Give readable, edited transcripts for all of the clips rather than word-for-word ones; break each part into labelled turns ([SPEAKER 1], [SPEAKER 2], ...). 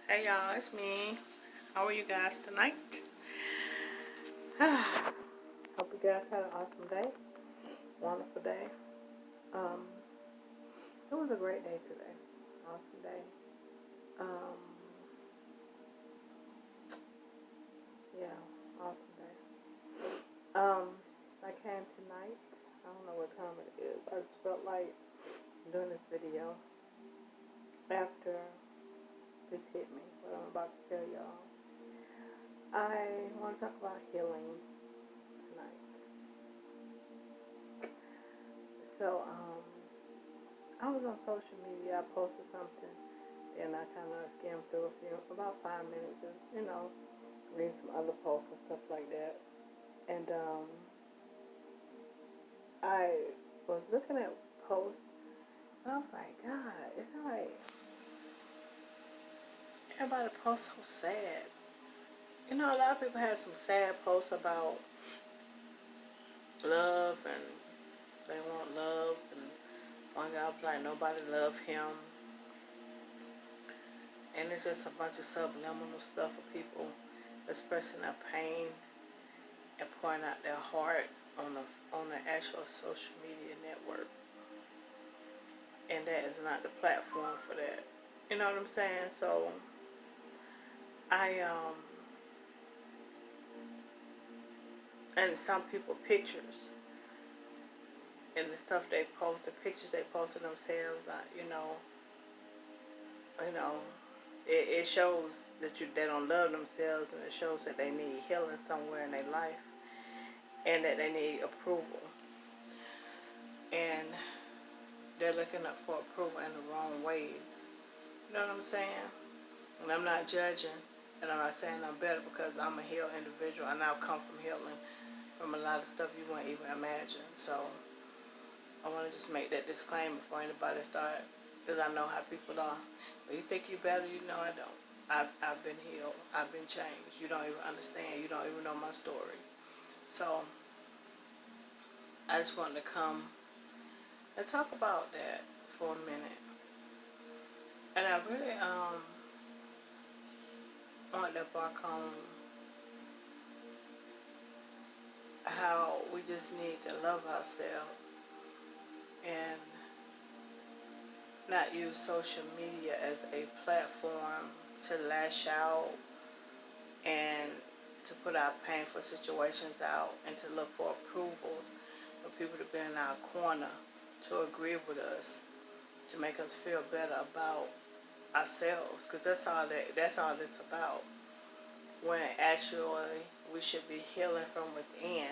[SPEAKER 1] Hey y'all, it's me. How are you guys tonight? Hope you guys had an awesome day, wonderful day. Um, it was a great day today, awesome day. Um, yeah, awesome day. I came tonight. I don't know what time it is. I just felt like doing this video after this hit me. What I'm about to tell y'all. I want to talk about healing tonight. So, I was on social media. I posted something, and I kind of skimmed through about 5 minutes, just read some other posts and stuff like that. And I was looking at posts, and I was like, God, it's like everybody posts so sad. A lot of people have some sad posts about love, and they want love, and one guy was like, nobody loved him. And it's just a bunch of subliminal stuff of people expressing their pain and pouring out their heart on the actual social media network. And that is not the platform for that. You know what I'm saying? So I and some people pictures and the stuff they post, the pictures they post of themselves, you know, it shows that they don't love themselves, and it shows that they need healing somewhere in their life, and that they need approval, and they're looking up for approval in the wrong ways. You know what I'm saying? And I'm not judging, and I'm not saying I'm better, because I'm a healed individual, and I've come from healing from a lot of stuff you wouldn't even imagine. So I want to just make that disclaimer before anybody starts, because I know how people are. When you think you're better, I don't. I've been healed. I've been changed. You don't even understand. You don't even know my story. So I just wanted to come and talk about that for a minute. And I really want to embark on how we just need to love ourselves and not use social media as a platform to lash out and to put our painful situations out and to look for approvals for people to be in our corner, to agree with us, to make us feel better about ourselves, because that's all it's about. When actually we should be healing from within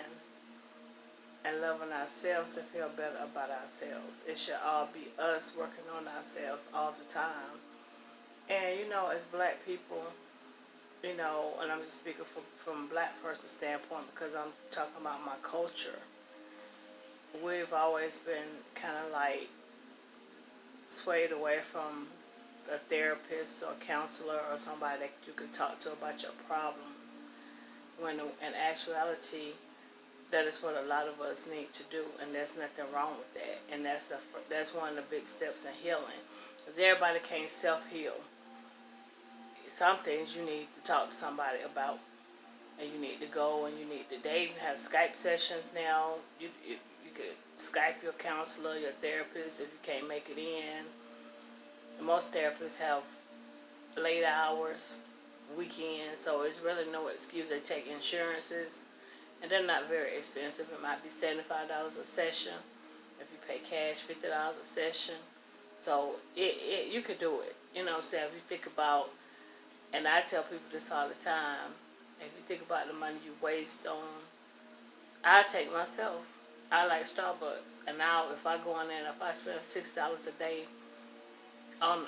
[SPEAKER 1] and loving ourselves to feel better about ourselves. It should all be us working on ourselves all the time. And as black people, and I'm just speaking from a black person standpoint, because I'm talking about my culture. We've always been kind of like swayed away from a therapist or a counselor or somebody that you could talk to about your problems, when in actuality that is what a lot of us need to do, and there's nothing wrong with that. And that's one of the big steps in healing, because everybody can't self-heal. Some things you need to talk to somebody about, and you need to go, and you need to. They even have Skype sessions now. You could Skype your counselor, your therapist, if you can't make it in. And most therapists have late hours, weekends, so it's really no excuse. They take insurances, and they're not very expensive. It might be $75 a session. If you pay cash, $50 a session. So you could do it. You know what I'm saying? If you think about, and I tell people this all the time, if you think about the money you waste on, I take myself. I like Starbucks, and now if I go in there and if I spend $6 a day on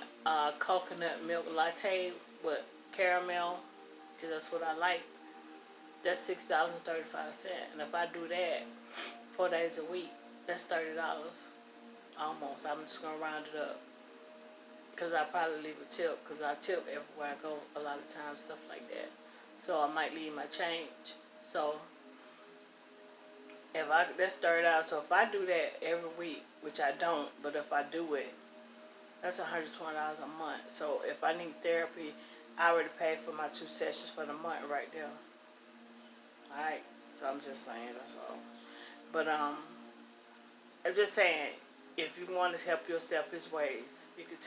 [SPEAKER 1] coconut milk latte with caramel, because that's what I like, that's $6.35. And if I do that 4 days a week, that's $30 almost. I'm just gonna round it up, because I probably leave a tip, because I tip everywhere I go a lot of times, stuff like that. So I might leave my change. So that's $30. So if I do that every week, which I don't, but if I do it, that's $120 a month. So if I need therapy I already paid for my 2 sessions for the month right there. Alright? So I'm just saying, that's all. But I'm just saying, if you want to help yourself these ways, you can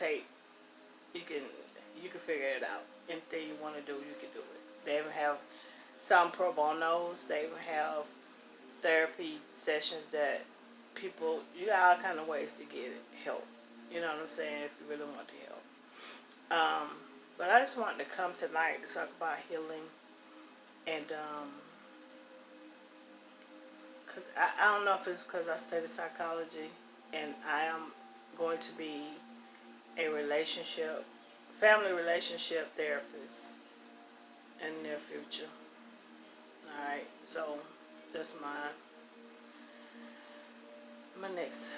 [SPEAKER 1] you can figure it out. Anything you want to do, you can do it. They even have some pro bonos. They even have therapy sessions that people, you got all kind of ways to get help. You know what I'm saying? If you really want to help. But I just wanted to come tonight to talk about healing, and cause I don't know if it's because I study psychology, and I am going to be a family relationship therapist in the near future. Alright, so that's my next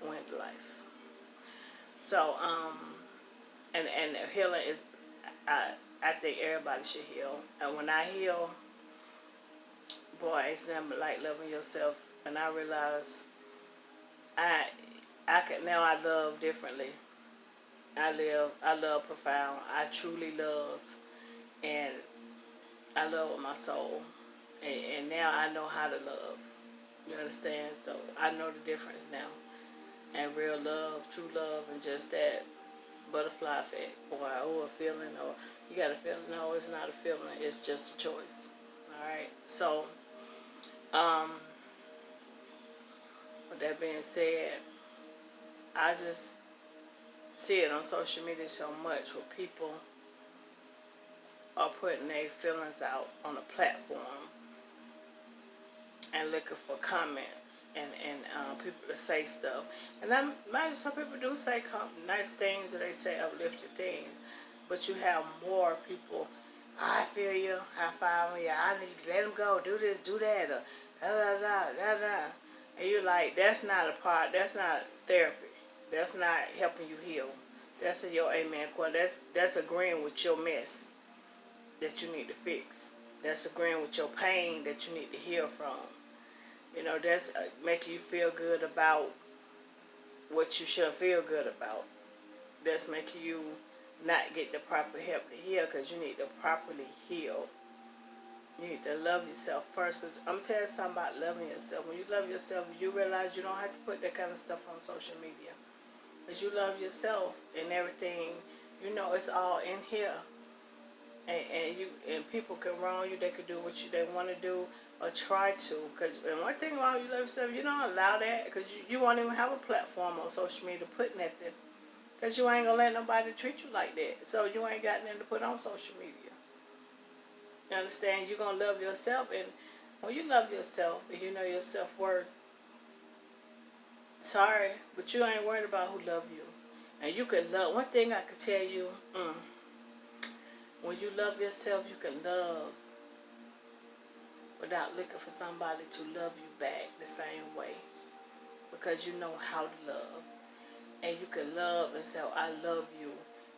[SPEAKER 1] went life. So, and healing is, I think everybody should heal. And when I heal, boy, it's nothing like loving yourself. And I realize I love differently. I love profound. I truly love, and I love with my soul. And now I know how to love. You understand? So I know the difference now. And real love, true love, and just that butterfly effect, or a feeling, or you got a feeling. No, it's not a feeling. It's just a choice. All right. So, with that being said, I just see it on social media so much where people are putting their feelings out on a platform and looking for comments and people to say stuff. And I imagine some people do say nice things, or they say uplifting things, but you have more people, I feel you, high five me, I need to let him go, do this, do that, or da da da da da. And you're like, that's not therapy. That's not helping you heal. That's in your amen court. That's agreeing with your mess that you need to fix. That's agreeing with your pain that you need to heal from. You know, that's making you feel good about what you should feel good about. That's making you not get the proper help to heal, because you need to properly heal. You need to love yourself first, because I'm telling you something about loving yourself. When you love yourself, you realize you don't have to put that kind of stuff on social media. Because you love yourself and everything, you know it's all in here. And people can wrong you. They could do what they want to do or try to. And one thing while you love yourself, you don't allow that, because you won't even have a platform on social media to put nothing. Because you ain't going to let nobody treat you like that. So you ain't got nothing to put on social media. You understand? You're going to love yourself. And when you love yourself and you know your self-worth, sorry, but you ain't worried about who love you. And you can love. One thing I could tell you, when you love yourself, you can love without looking for somebody to love you back the same way. Because you know how to love. And you can love and say, I love you.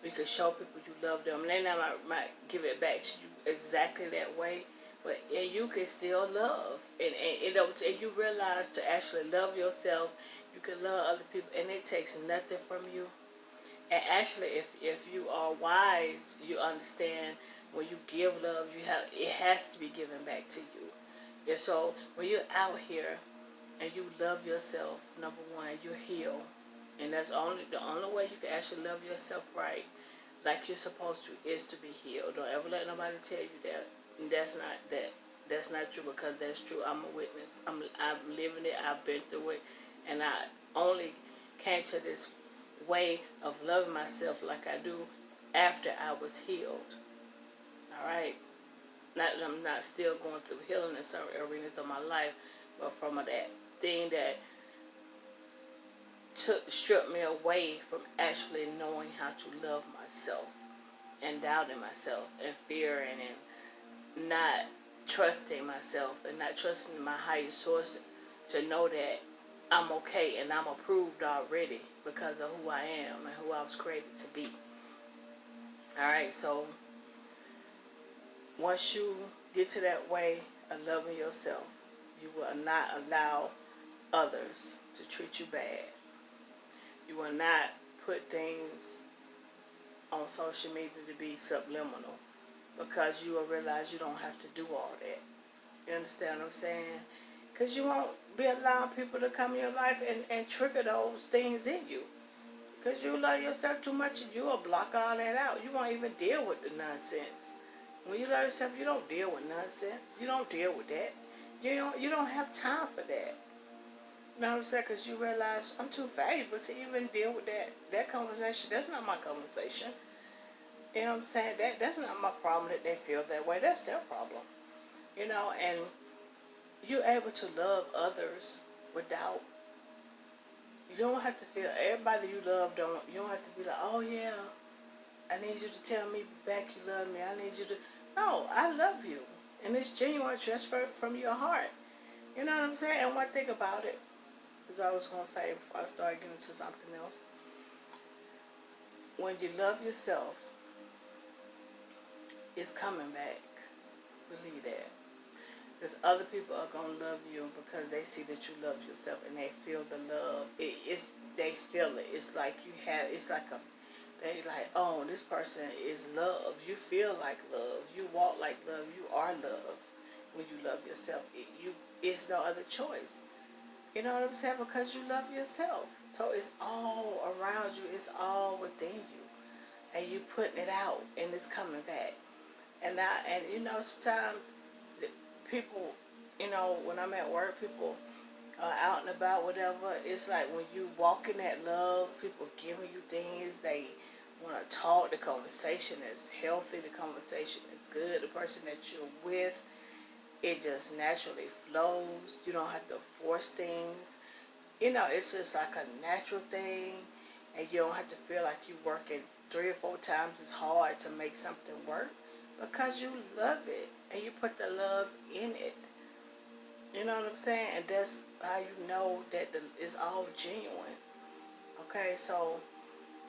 [SPEAKER 1] You can show people you love them. And they might give it back to you exactly that way. But and you can still love. And you realize to actually love yourself, you can love other people. And it takes nothing from you. And actually, if you are wise, you understand when you give love, it has to be given back to you. And so when you're out here and you love yourself, number one, you heal, and that's the only way you can actually love yourself right, like you're supposed to, is to be healed. Don't ever let nobody tell you that. And that's not true, because that's true. I'm a witness. I'm living it. I've been through it, and I only came to this way of loving myself like I do after I was healed. Alright? Not that I'm not still going through healing in certain arenas of my life, but from that thing that stripped me away from actually knowing how to love myself, and doubting myself, and fearing, and not trusting myself, and not trusting my higher source to know that I'm okay and I'm approved already because of who I am and who I was created to be. Alright, so once you get to that way of loving yourself, you will not allow others to treat you bad. You will not put things on social media to be subliminal, because you will realize you don't have to do all that. You understand what I'm saying? Because you won't be allowing people to come in your life and trigger those things in you. Because you love yourself too much and you will block all that out. You won't even deal with the nonsense. When you love yourself, you don't deal with nonsense. You don't deal with that. You don't have time for that. You know what I'm saying? Because you realize I'm too valuable to even deal with that conversation. That's not my conversation. You know what I'm saying? That's not my problem that they feel that way. That's their problem. And you're able to love others without. You don't have to feel everybody you love. You don't have to be like, oh yeah, I need you to tell me back you love me. I need you to. No, I love you, and it's genuine, just from your heart. You know what I'm saying? And one thing about it, as I was gonna say before I start getting into something else, when you love yourself, it's coming back. Believe that. Because other people are gonna love you because they see that you love yourself and they feel the love. They feel it. It's like you have. It's like they like, oh, this person is love. You feel like love. You walk like love. You are love when you love yourself. It's no other choice. You know what I'm saying? Because you love yourself. So it's all around you. It's all within you, and you putting it out, and it's coming back. And sometimes people, when I'm at work, people are out and about, whatever. It's like when you walk in that love, people giving you things. They want to talk. The conversation is healthy. The conversation is good. The person that you're with, it just naturally flows. You don't have to force things. It's just like a natural thing, and you don't have to feel like you're working 3 or 4 times as hard to make something work, because you love it and you put the love in it. You know what I'm saying? And that's how you know that it's all genuine. Okay, so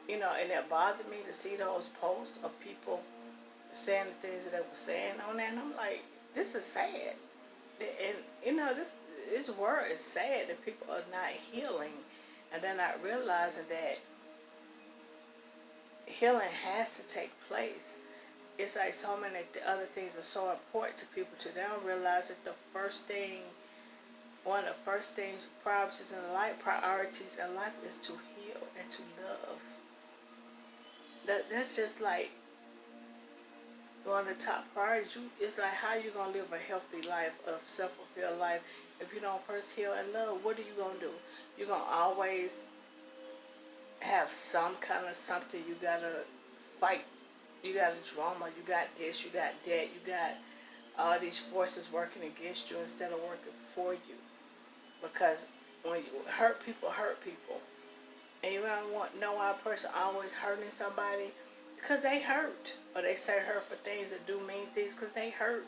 [SPEAKER 1] and it bothered me to see those posts of people saying the things that they were saying on there, and I'm like, this is sad. And this world is sad that people are not healing, and they're not realizing that healing has to take place. It's like so many other things are so important to people too. They don't realize that one of the first things, priorities in life is to heal and to love. That's just like one of the top priorities. It's like, how you gonna live a healthy life, a self-fulfilled life, if you don't first heal and love? What are you gonna do? You're gonna always have some kind of something you gotta fight. You got a drama. You got this. You got that. You got all these forces working against you instead of working for you. Because when you hurt people, and you don't know why a person always hurting somebody, because they hurt, or they say hurt for things that do mean things, because they hurt.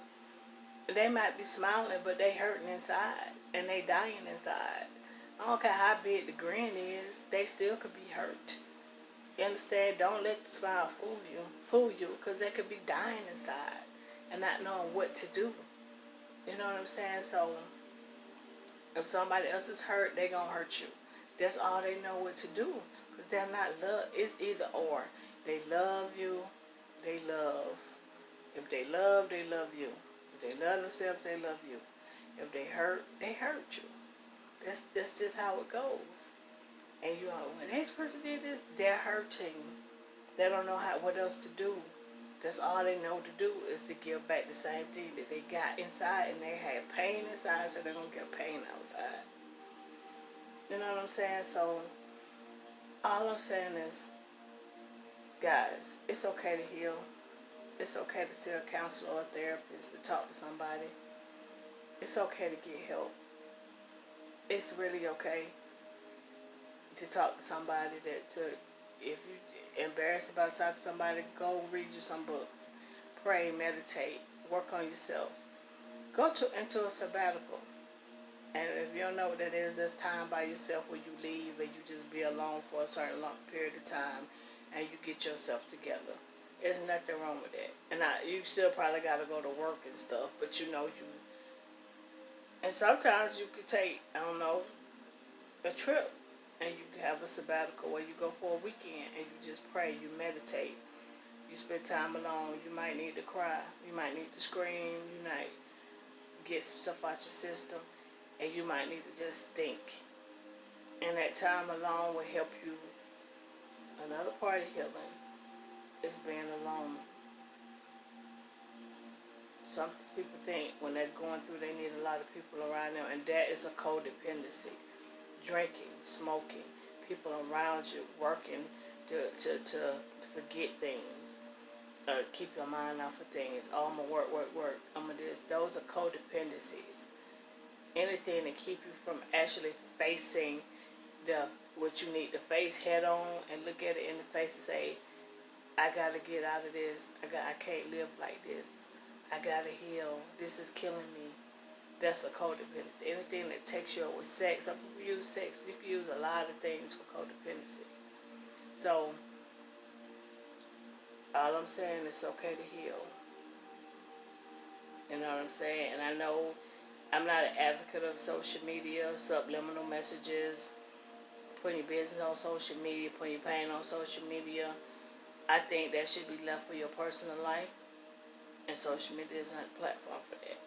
[SPEAKER 1] They might be smiling, but they hurting inside, and they dying inside. I don't care how big the grin is, they still could be hurt. You understand? Don't let the smile fool you, because they could be dying inside and not knowing what to do. You know what I'm saying? So if somebody else is hurt, they gonna hurt you. That's all they know what to do, because they're not love. It's either or. They love you, they love. If they love, they love you. If they love themselves, they love you. If they hurt you. That's just how it goes. And when this person did this, they're hurting. They don't know what else to do. That's all they know to do, is to give back the same thing that they got inside, and they had pain inside, so they're gonna get pain outside. You know what I'm saying? So all I'm saying is, guys, it's okay to heal. It's okay to see a counselor or a therapist, to talk to somebody. It's okay to get help. It's really okay to talk to somebody. If you're embarrassed about talking to somebody, go read you some books. Pray, meditate, work on yourself. Go into a sabbatical. And if you don't know what that is, that's time by yourself where you leave and you just be alone for a certain long period of time and you get yourself together. There's nothing wrong with that. And you still probably got to go to work and stuff, but and sometimes you could take, a trip, and you have a sabbatical where you go for a weekend and you just pray, you meditate, spend time alone, you might need to cry, you might need to scream, you might get some stuff out your system, and you might need to just think. And that time alone will help you. Another part of healing is being alone. Some people think when they're going through, they need a lot of people around them, and that is a codependency. Drinking, smoking, people around you, working to forget things, keep your mind off of things. Oh, I'm gonna work. I'm gonna this. Those are codependencies. Anything to keep you from actually facing what you need to face head on and look at it in the face and say, I gotta get out of this. I can't live like this. I gotta heal. This is killing me. That's a codependency. Anything that takes you up with sex. Some people use sex. You can use a lot of things for codependencies. So, all I'm saying is it's okay to heal. You know what I'm saying? And I know I'm not an advocate of social media, subliminal messages, putting your business on social media, putting your pain on social media. I think that should be left for your personal life. And social media is not a platform for that.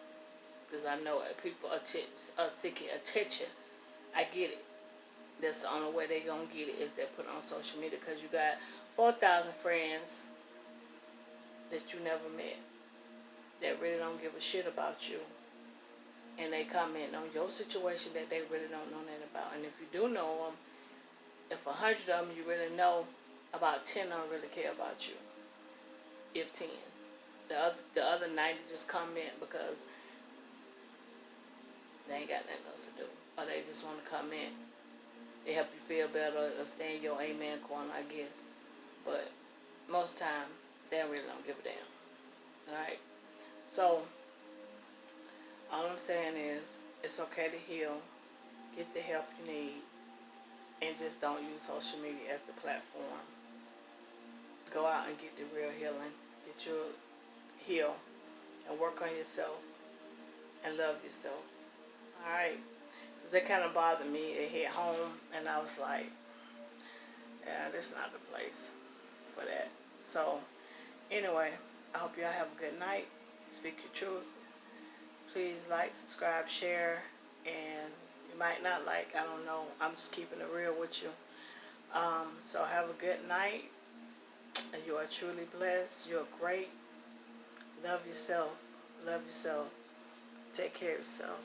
[SPEAKER 1] Because I know people are seeking attention. I get it. That's the only way they're going to get it is they put it on social media. Because you got 4,000 friends that you never met that really don't give a shit about you. And they comment on your situation that they really don't know nothing about. And if you do know them, if 100 of them you really know, about 10 don't really care about you. If 10. The other 90 just comment because they ain't got nothing else to do. Or they just want to comment. They help you feel better or stay in your amen corner, I guess. But most time, they really don't give a damn. Alright? So, all I'm saying is, it's okay to heal. Get the help you need. And just don't use social media as the platform. Go out and get the real healing. Get your heal. And work on yourself. And love yourself. Alright? Because that kind of bothered me. It hit home. And I was like, yeah, this is not the place for that. So, anyway, I hope y'all have a good night. Speak your truth. Please like, subscribe, share. And you might not like, I don't know. I'm just keeping it real with you. So have a good night. And you are truly blessed. You're great. Love yourself. Love yourself. Take care of yourself.